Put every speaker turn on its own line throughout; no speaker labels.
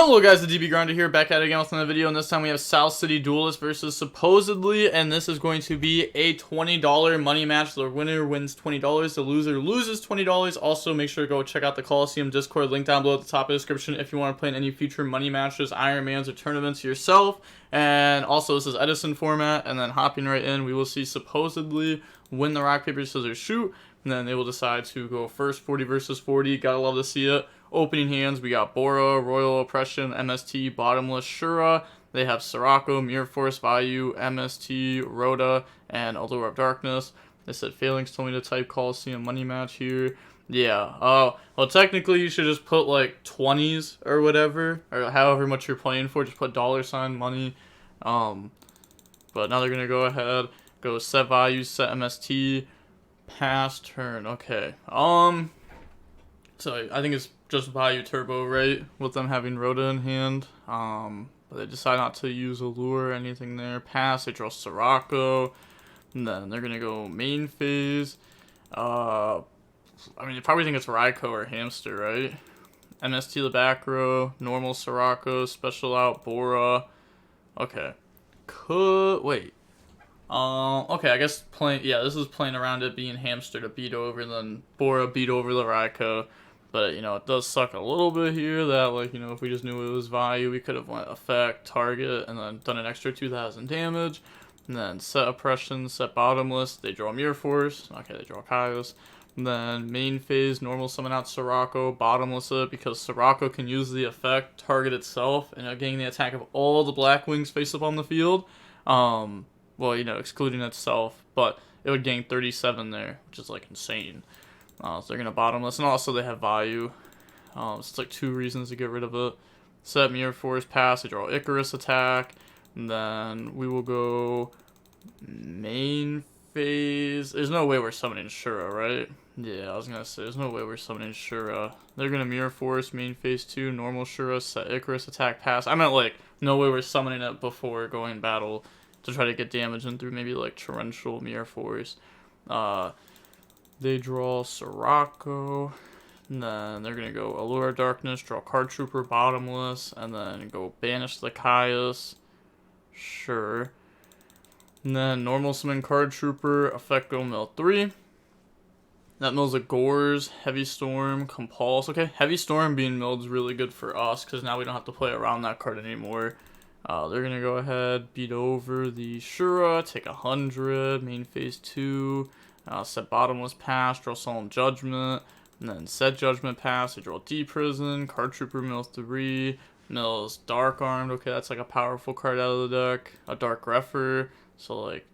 Hello guys, the DB Grinder here, back at it again with another video, and this time we have South City Duelist versus Supposedly, and this is going to be a $20 money match. The winner wins $20, the loser loses $20. Also, make sure to go check out the Coliseum Discord, link down below at the top of the description if you want to play in any future money matches, Ironmans, or tournaments yourself. And also, this is EDISON format, and then hopping right in, we will see Supposedly win the rock, paper, scissors, shoot, and then they will decide to go first, 40 versus 40. Gotta love to see it. Opening hands, we got Bora, Royal Oppression, MST, Bottomless, Shura. They have Sirocco, Mirror Force, Vayu, MST, Rhoda, and Allure of Darkness. They said Phalanx told me to type Coliseum Money Match here. Yeah, well, technically you should just put like 20s or whatever, or however much you're playing for, just put $ money. But now they're gonna go ahead, go set Vayu, set MST, pass turn. Okay, so I think it's just Vayu Turbo, right? With them having Rhoda in hand. But they decide not to use Allure or anything there. Pass, they draw Sirocco. And then they're gonna go main phase. I mean, you probably think it's Raikou or Hamster, right? MST the back row, normal Sirocco, special out Bora. Okay. Wait. Okay, I guess this is playing around it being Hamster to beat over, and then Bora beat over the Raikou. But, you know, it does suck a little bit here that, like, you know, if we just knew it was Vayu, we could have went effect, target, and then done an extra 2,000 damage. And then set Oppression, set Bottomless, they draw Mirror Force. Okay, they draw Kaios. And then main phase, normal summon out Sirocco, Bottomless it, because Sirocco can use the effect, target itself, and getting the attack of all the Blackwings face up on the field. Well, you know, excluding itself, but it would gain 37 there, which is, like, insane. So they're going to Bottomless, and also they have Vayu. So it's like 2 reasons to get rid of it. Set Mirror Force, pass, they draw Icarus attack, and then we will go main phase. There's no way we're summoning Shura, right? Yeah, I was going to say, there's no way we're summoning Shura. They're going to Mirror Force, main phase 2, normal Shura, set Icarus attack, pass. I meant, like, no way we're summoning it before going battle to try to get damage in through maybe, like, Torrential Mirror Force. They draw Sirocco, and then they're going to go Allure of Darkness, draw Card Trooper, Bottomless, and then go Banish the Kaios. Sure. And then normal summon Card Trooper, effect go mill 3. That mills a Gores, Heavy Storm, Compulse. Okay, Heavy Storm being milled is really good for us, because now we don't have to play around that card anymore. They're going to go ahead, beat over the Shura, take 100, main phase 2. Set Bottomless, pass, draw Solemn Judgment, and then set Judgment, pass, they draw D-Prison, Card Trooper mills 3, mills Dark Armed. Okay, that's like a powerful card out of the deck. A Dark Refer, so like,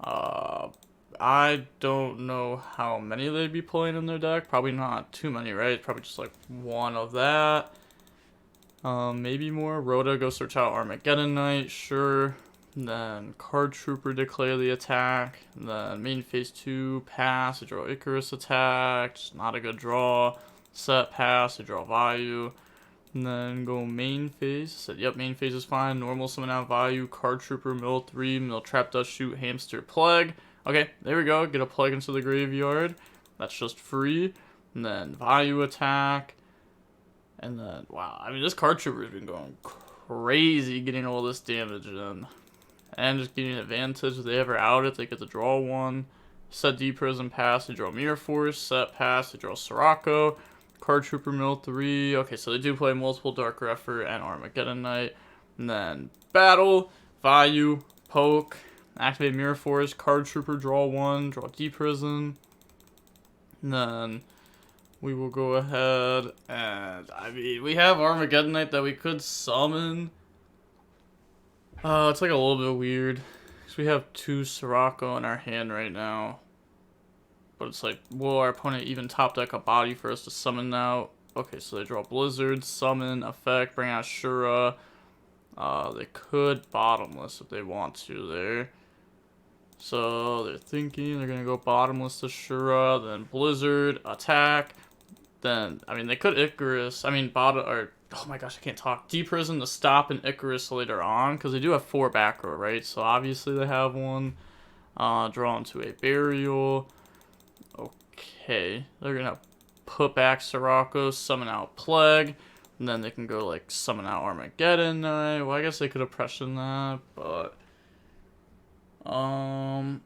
I don't know how many they'd be playing in their deck. Probably not too many, right? Probably just like 1 of that. Maybe more. Rhoda, go search out Armageddon Knight, sure. Then Card Trooper, declare the attack. Then main phase 2, pass, to draw Icarus attack. Just not a good draw. Set, pass, to draw Vayu. And then go main phase. Said, yep, main phase is fine. Normal summon out Vayu. Card Trooper, mill 3, mill Trap Dust, shoot, Hamster, Plague. Okay, there we go. Get a Plague into the graveyard. That's just free. And then Vayu attack. And then, wow, I mean, this Card Trooper has been going crazy getting all this damage in. And just getting an advantage. If they ever out it, they get to draw 1. Set D-Prison, pass, they draw Mirror Force. Set, pass, they draw Sirocco. Card Trooper, mill 3. Okay, so they do play multiple Dark Refer and Armageddon Knight. And then battle, Vayu, poke, activate Mirror Force, Card Trooper, draw 1, draw D-Prison. And then we will go ahead and, I mean, we have Armageddon Knight that we could summon. It's like a little bit weird, because we have 2 Sirocco in our hand right now. But it's like, will our opponent even top deck a body for us to summon now? Okay, so they draw Blizzard, summon, effect, bring out Shura. They could Bottomless if they want to there. So they're thinking they're going to go Bottomless to Shura, then Blizzard, attack. Then, I mean, they could Icarus, oh my gosh, I can't talk. D-Prison to stop an Icarus later on, because they do have 4 back row, right? So obviously they have 1. Draw into a Burial. Okay, they're going to put back Sirocco, summon out Plague. And then they can go, like, summon out Armageddon Knight. Well, I guess they could oppression that, but... Oh,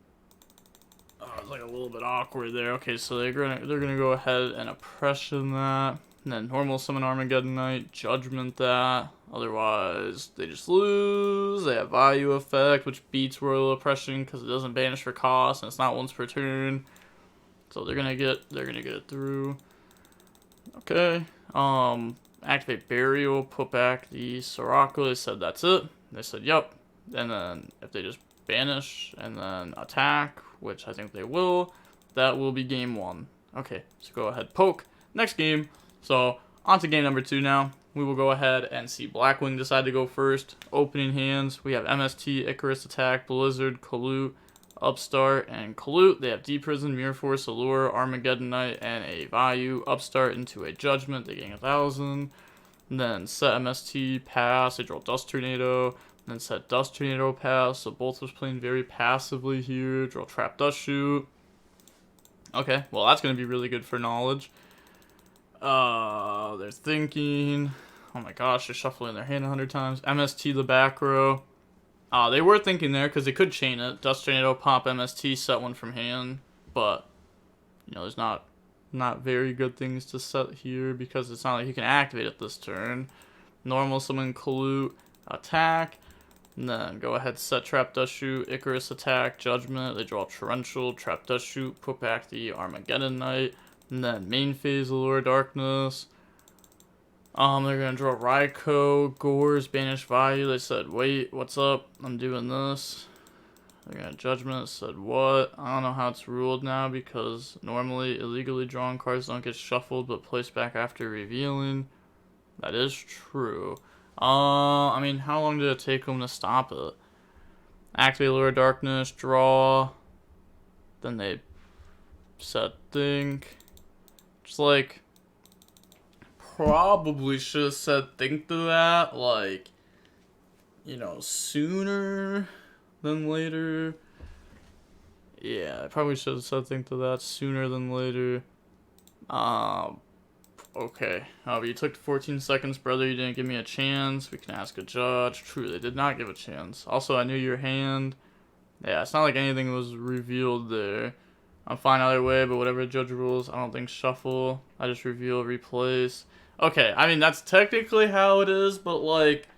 it's like a little bit awkward there. Okay, so they're gonna go ahead and oppression that. And then normal summon Armageddon Knight, judgment that. Otherwise, they just lose. They have Vayu effect, which beats Royal Oppression because it doesn't banish for cost and it's not once per turn. So they're gonna get it through. Okay. Activate Burial, put back the Sirocco. They said that's it. They said yep. And then if they just banish and then attack, which I think they will, that will be game 1. Okay, so go ahead, poke. Next game. So on to game number 2 now. We will go ahead and see Blackwing decide to go first. Opening hands, we have MST, Icarus Attack, Blizzard, Kalut, Upstart, and Kalut. They have Deep Prison, Mirror Force, Allure, Armageddon Knight, and a Vayu. Upstart into a Judgment, they gain 1,000. And then set MST, pass, they draw Dust Tornado. And then set Dust Tornado, pass. So both was playing very passively here. Draw Trap Dust Shoot. Okay, well that's going to be really good for knowledge. They're thinking. Oh my gosh, they're shuffling their hand 100 times. MST the back row. They were thinking there because they could chain it. Dust Tornado, pop MST, set one from hand. But, you know, there's not very good things to set here because it's not like you can activate it this turn. Normal summon Kalut, attack. And then go ahead, set Trap Dust Shoot, Icarus Attack, Judgment. They draw Torrential, Trap Dust Shoot, put back the Armageddon Knight. And then main phase, Allure Darkness. They're gonna draw Raikou, Gores, Banish Vayu. They said, wait, what's up? I'm doing this. They're gonna Judgment, said what? I don't know how it's ruled now because normally illegally drawn cards don't get shuffled but placed back after revealing. That is true. I mean, how long did it take them to stop it? Activate Allure Darkness, draw. Then they said think. Just like, probably should have said think to that, like, you know, sooner than later. Yeah, I probably should have said think to that sooner than later. Okay. But you took 14 seconds, brother. You didn't give me a chance. We can ask a judge. True, they did not give a chance. Also, I knew your hand. Yeah, it's not like anything was revealed there. I'm fine either way, but whatever the judge rules, I don't think shuffle. I just reveal, replace. Okay, I mean, that's technically how it is, but, like,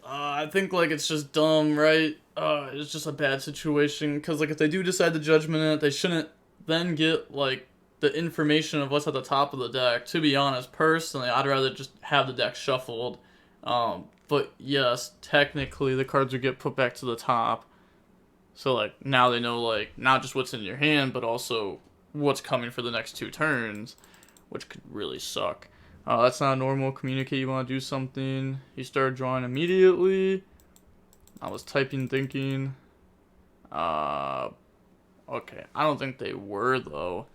I think, like, it's just dumb, right? It's just a bad situation, because, like, if they do decide to judgment it, they shouldn't then get, like, the information of what's at the top of the deck. To be honest, personally, I'd rather just have the deck shuffled. But, yes, technically, the cards would get put back to the top. So, like, now they know, like, not just what's in your hand, but also what's coming for the next 2 turns, which could really suck. That's not normal. Communicate you want to do something. You start drawing immediately. I was typing, thinking. Okay. I don't think they were, though,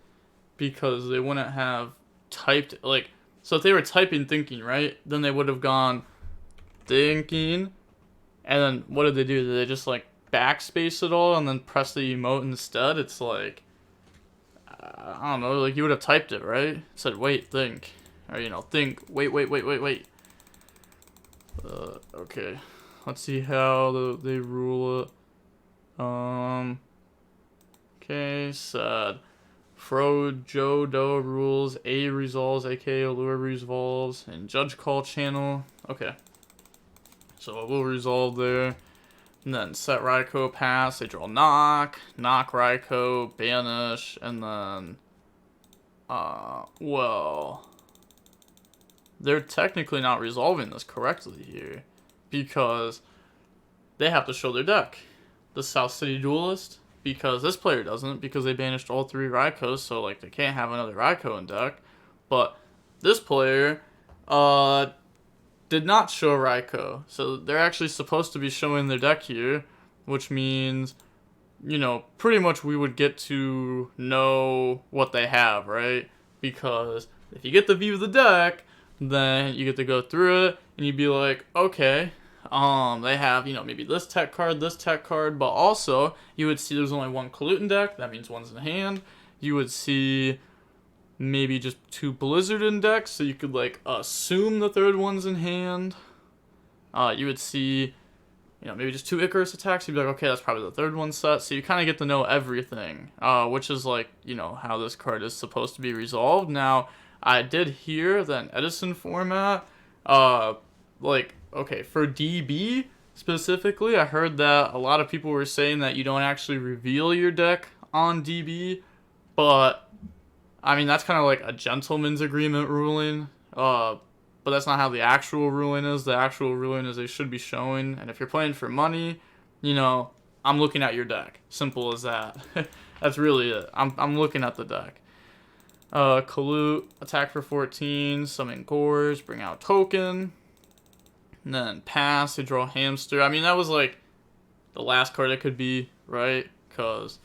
because they wouldn't have typed, like, so if they were typing, thinking, right, then they would have gone thinking, and then what did they do? Did they just, like, backspace it all and then press the emote instead? It's like, I don't know, like you would have typed it, right? It said wait, think, or you know, think, wait. Okay, let's see how they rule it. Okay, said Fro Joe Do rules, A resolves, aka Allure resolves, and Judge Call channel. Okay, so it will resolve there. And then set Raikou, pass, they draw knock Raikou, banish, and then, well, they're technically not resolving this correctly here, because they have to show their deck. The South City Duelist, because this player doesn't, because they banished all 3 Raikous, so, like, they can't have another Raikou in deck, but this player, did not show Raikou, so they're actually supposed to be showing their deck here, which means, you know, pretty much we would get to know what they have, right? Because if you get the view of the deck, then you get to go through it, and you'd be like, okay, they have, you know, maybe this tech card, but also, you would see there's only 1 Kalut in deck, that means 1's in hand. You would see maybe just 2 Blizzard in deck, so you could like assume the third one's in hand. You would see, maybe just 2 Icarus attacks. You'd be like, okay, that's probably the third one set. So you kind of get to know everything, which is like, how this card is supposed to be resolved. Now, I did hear that in EDISON format, okay, for DB specifically, I heard that a lot of people were saying that you don't actually reveal your deck on DB, but I mean, that's kind of like a gentleman's agreement ruling. But that's not how the actual ruling is. The actual ruling is they should be showing. And if you're playing for money, I'm looking at your deck. Simple as that. That's really it. I'm looking at the deck. Kalute, attack for 14, summon Gores, bring out token. And then pass, they draw Hamster. I mean, that was like the last card it could be, right? Because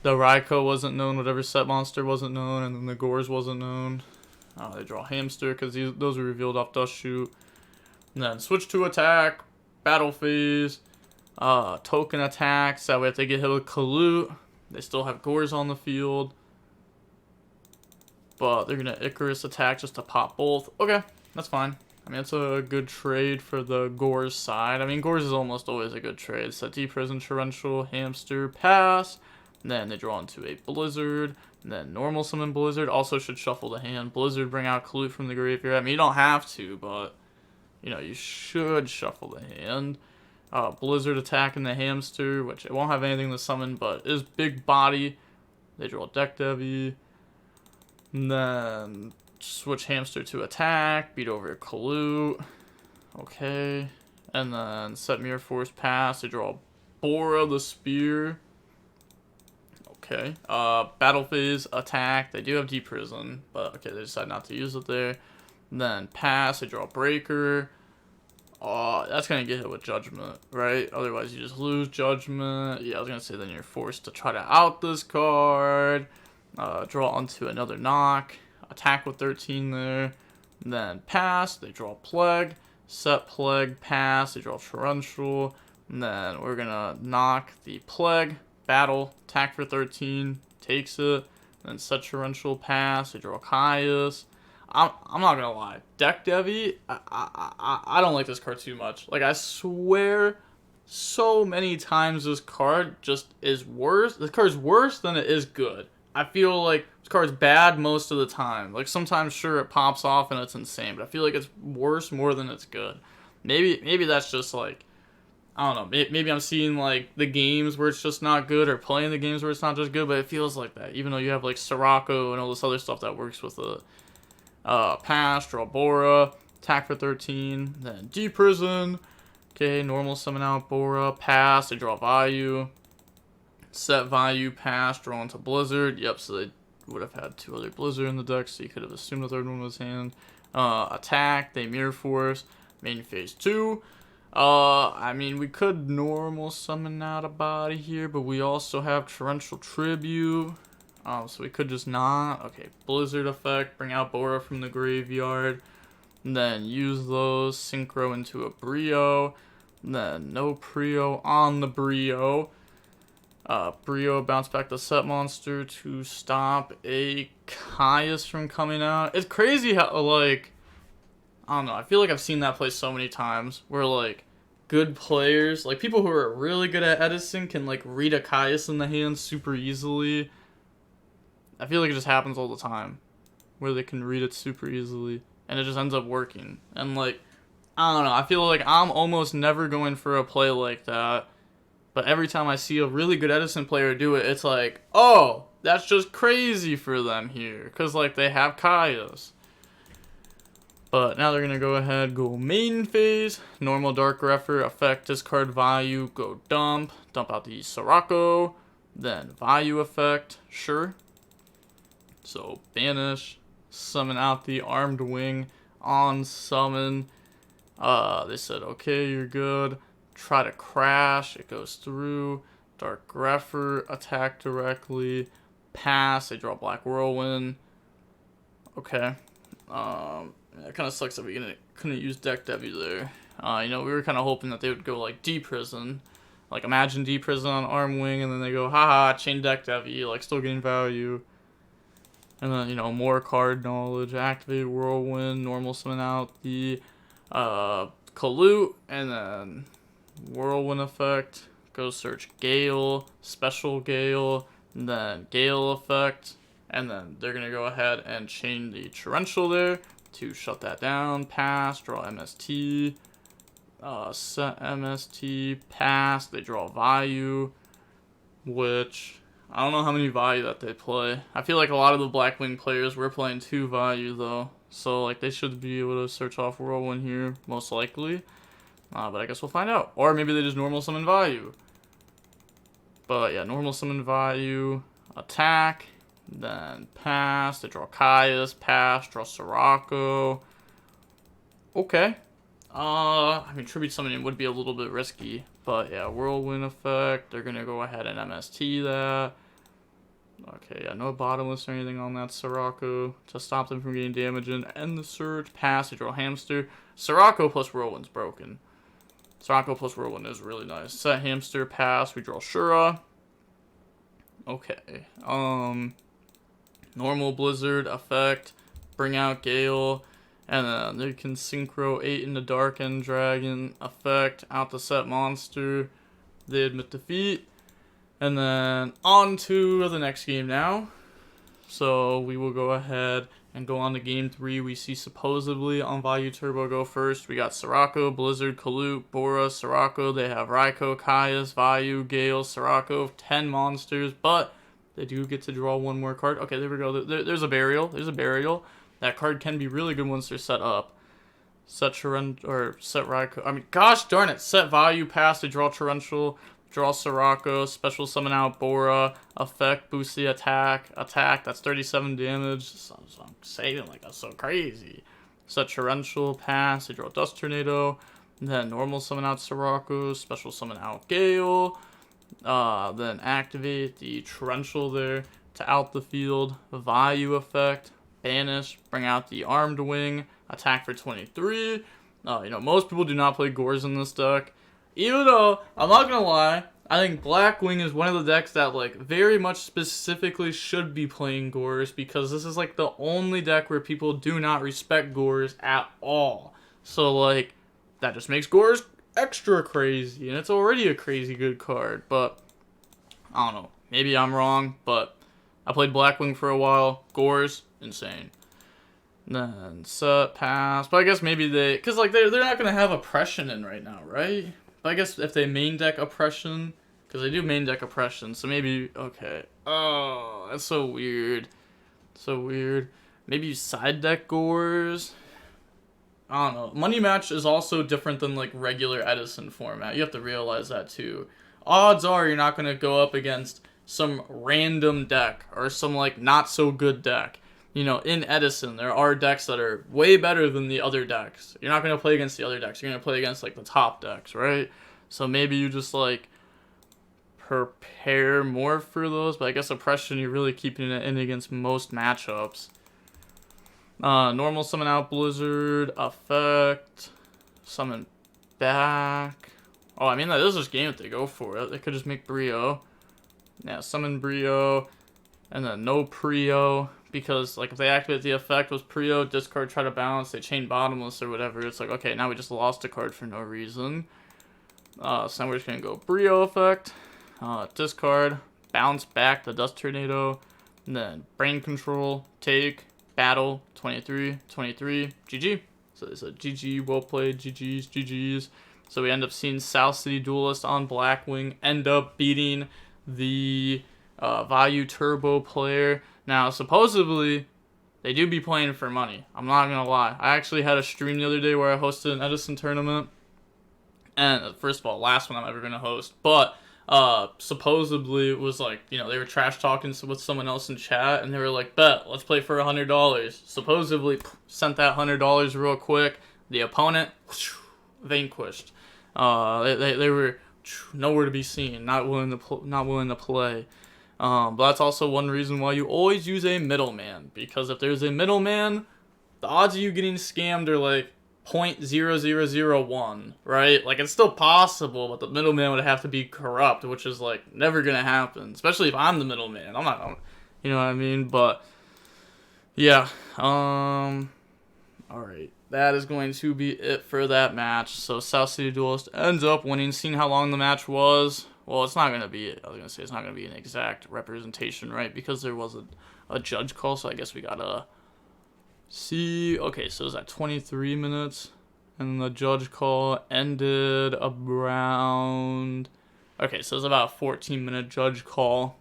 the Raikou wasn't known, whatever set monster wasn't known, and then the Gores wasn't known. They draw Hamster because those were revealed off Dust Shoot. And then switch to attack, battle phase, token attacks. That way if they get hit with Kalute, they still have Gores on the field. But they're going to Icarus attack just to pop both. Okay, that's fine. I mean, it's a good trade for the Gores side. I mean, Gores is almost always a good trade. Set D, Prison, Torrential, Hamster, pass. And then they draw into a Blizzard. And then normal summon Blizzard. Also should shuffle the hand. Blizzard, bring out Kalute from the graveyard. I mean, you don't have to, but, you should shuffle the hand. Blizzard attacking the Hamster, which it won't have anything to summon, but is big body. They draw Deck Devi. And then switch Hamster to attack. Beat over Kalute. Okay. And then set Mirror Force pass. They draw Bora the Spear. Okay. Battle phase, attack. They do have Deep Prison, but okay, they decide not to use it there. And then pass, they draw Breaker. That's going to get hit with Judgment, right? Otherwise, you just lose Judgment. Yeah, I was going to say then you're forced to try to out this card. Draw onto another knock. Attack with 13 there. And then pass, they draw Plague. Set Plague, pass, they draw Torrential. And then we're going to knock the Plague. Battle, attack for 13, takes it, then set Torrential, pass, they draw Caius. I'm not gonna lie, Deck Devi, I don't like this card too much. Like, I swear so many times this card just is worse. This card's worse than it is good. I feel like this card's bad most of the time. Like, sometimes, sure, it pops off and it's insane, but I feel like it's worse more than it's good. Maybe that's just, like, I don't know, maybe I'm seeing, like, the games where it's just not good, or playing the games where it's not just good, but it feels like that, even though you have, like, Sirocco and all this other stuff that works with the pass, draw Bora, attack for 13, then D-Prison, okay, normal summon out Bora, pass, they draw Vayu, set Vayu, pass, draw into Blizzard, yep, so they would have had 2 other Blizzard in the deck, so you could have assumed the third one was hand, attack, they Mirror Force, main phase 2, I mean, we could normal summon out a body here, but we also have Torrential Tribute. So we could just not. Okay, Blizzard effect, bring out Bora from the graveyard. And then use those, synchro into a Brio. And then no Prio on the Brio. Brio bounce back the set monster to stop a Caius from coming out. It's crazy how, like, I don't know, I feel like I've seen that play so many times where, like, good players, like people who are really good at EDISON, can, like, read a Caius in the hand super easily. I feel like it just happens all the time where they can read it super easily and it just ends up working. And, like, I don't know, I feel like I'm almost never going for a play like that, but every time I see a really good EDISON player do it, it's like, oh, that's just crazy for them here, because, like, they have Caius. But now they're going to go ahead, go main phase, normal Dark Refer, effect, discard Vayu, go dump out the Sirocco, then Vayu effect, sure. So banish, summon out the Armed Wing, on summon. They said, okay, you're good. Try to crash, it goes through. Dark Refer, attack directly, pass, they draw Black Whirlwind. Okay. It kind of sucks that we couldn't use Deck Devi there. We were kind of hoping that they would go, like, D-Prison. Like, imagine D-Prison on Arm Wing, and then they go, haha, chain Deck Devi, like, still getting value. And then, you know, more card knowledge, activate Whirlwind, normal summon out the Colute, and then Whirlwind effect, go search Gale, special Gale, and then Gale effect, and then they're going to go ahead and chain the Torrential there to shut that down, pass, draw MST, set MST, pass, they draw Vayu, which I don't know how many Vayu that they play. I feel like a lot of the Blackwing players were playing 2 Vayu though, so like they should be able to search off Whirlwind here, most likely. But I guess we'll find out. Or maybe they just normal summon Vayu. But yeah, normal summon Vayu, attack, then pass, they draw Caius, pass, draw Sirocco. Okay. I mean, tribute summoning would be a little bit risky, but yeah, Whirlwind effect, they're gonna go ahead and MST that. Okay, yeah, no bottomless or anything on that Sirocco to stop them from getting damage in. End the surge, pass, they draw Hamster. Sirocco plus Whirlwind's broken. Sirocco plus Whirlwind is really nice. Set Hamster, pass, we draw Shura. Okay, normal Blizzard effect, bring out Gale. And then they can Synchro 8 into Dark End Dragon effect out the set monster. They admit defeat. And then on to the next game now. So we will go ahead and go on to game 3. We see supposedly on Vayu Turbo go first. We got Sirocco, Blizzard, Colute, Bora, Sirocco. They have Raikou, Caius, Vayu, Gale, Sirocco, 10 monsters. But they do get to draw one more card. Okay, there we go. There's a Burial. There's a Burial. That card can be really good once they're set up. Set Torrent or set Raikou. I mean, gosh darn it. Set Vayu, pass to draw Torrential, draw Sirocco, special summon out Bora, effect, boost the attack. Attack, that's 37 damage. So I'm saying like that's so crazy. Set Torrential, pass, they draw Dust Tornado. Then normal summon out Sirocco, special summon out Gale. Then activate the Torrential there to out the field. Vayu effect. Banish, bring out the Armed Wing, attack for 23. You know, most people do not play Gores in this deck. Even though, I'm not gonna lie, I think Blackwing is one of the decks that, like, very much specifically should be playing Gores, because this is, like, the only deck where people do not respect Gores at all. So, like, that just makes Gores extra crazy, and it's already a crazy good card, but I don't know. Maybe I'm wrong, but I played Blackwing for a while. Gores, insane. Then set, pass. But I guess maybe they... Because, like, they're not going to have Oppression in right now, right? But I guess if they main deck Oppression... Because they do main deck Oppression, so maybe... Okay. Oh, that's so weird. So weird. Maybe you side deck Gores? I don't know. Money Match is also different than, like, regular Edison format. You have to realize that, too. Odds are you're not going to go up against some random deck or some, like, not-so-good deck. You know, in Edison, there are decks that are way better than the other decks. You're not going to play against the other decks. You're going to play against, like, the top decks, right? So maybe you just, like, prepare more for those. But I guess Oppression, you're really keeping it in against most matchups. Normal summon out Blizzard, effect, summon back. Oh, I mean, that is this game if they go for it. They could just make Brio. Yeah, summon Brio, and then no Prio. Because, like, if they activate the effect with Prio, discard, try to bounce, they chain bottomless or whatever, it's like, okay, now we just lost a card for no reason. So now we're just going to go Brio effect, discard, bounce back the Dust Tornado, and then Brain Control, take, battle, 23, 23, GG. So it's a GG, well played, GG's, GG's. So we end up seeing South City Duelist on Blackwing end up beating the Vayu Turbo player. Now, supposedly, they do be playing for money. I'm not going to lie. I actually had a stream the other day where I hosted an Edison tournament. And, first of all, last one I'm ever going to host. But, supposedly, it was like, you know, they were trash talking with someone else in chat. And they were like, bet, let's play for $100. Supposedly, sent that $100 real quick. The opponent, vanquished. They were nowhere to be seen. Not willing to play. But that's also one reason why you always use a middleman, because if there's a middleman, the odds of you getting scammed are like 0.0001, right? Like, it's still possible, but the middleman would have to be corrupt, which is like never gonna happen, especially if I'm the middleman. I'm not, you know what I mean? But Yeah. Alright. That is going to be it for that match. So South City Duelist ends up winning. Seeing how long the match was, well, it's not going to be, I was going to say, it's not going to be an exact representation, right? Because there was a judge call, so I guess we got to see. Okay, so it was at 23 minutes. And the judge call ended around... Okay, so it was about a 14-minute judge call.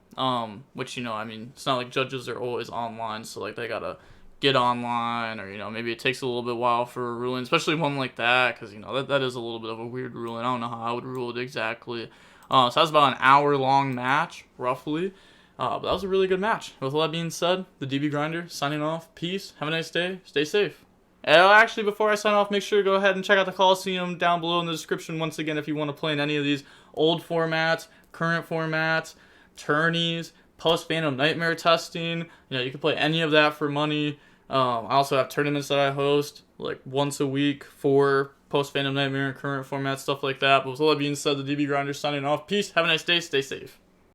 Which, I mean, it's not like judges are always online, so, like, they gotta get online, or, maybe it takes a little bit while for a ruling, especially one like that, because, that is a little bit of a weird ruling. I don't know how I would rule it exactly. So that was about an hour-long match, roughly. But that was a really good match. With all that being said, the DB Grinder signing off. Peace. Have a nice day. Stay safe. And actually, before I sign off, make sure to go ahead and check out the Coliseum down below in the description once again if you want to play in any of these old formats, current formats, tourneys, post-Phantom Nightmare testing. You can play any of that for money. I also have tournaments that I host like once a week for post-Phantom Nightmare, current format, stuff like that. But with all that being said, the DB Grinder signing off. Peace. Have a nice day. Stay safe.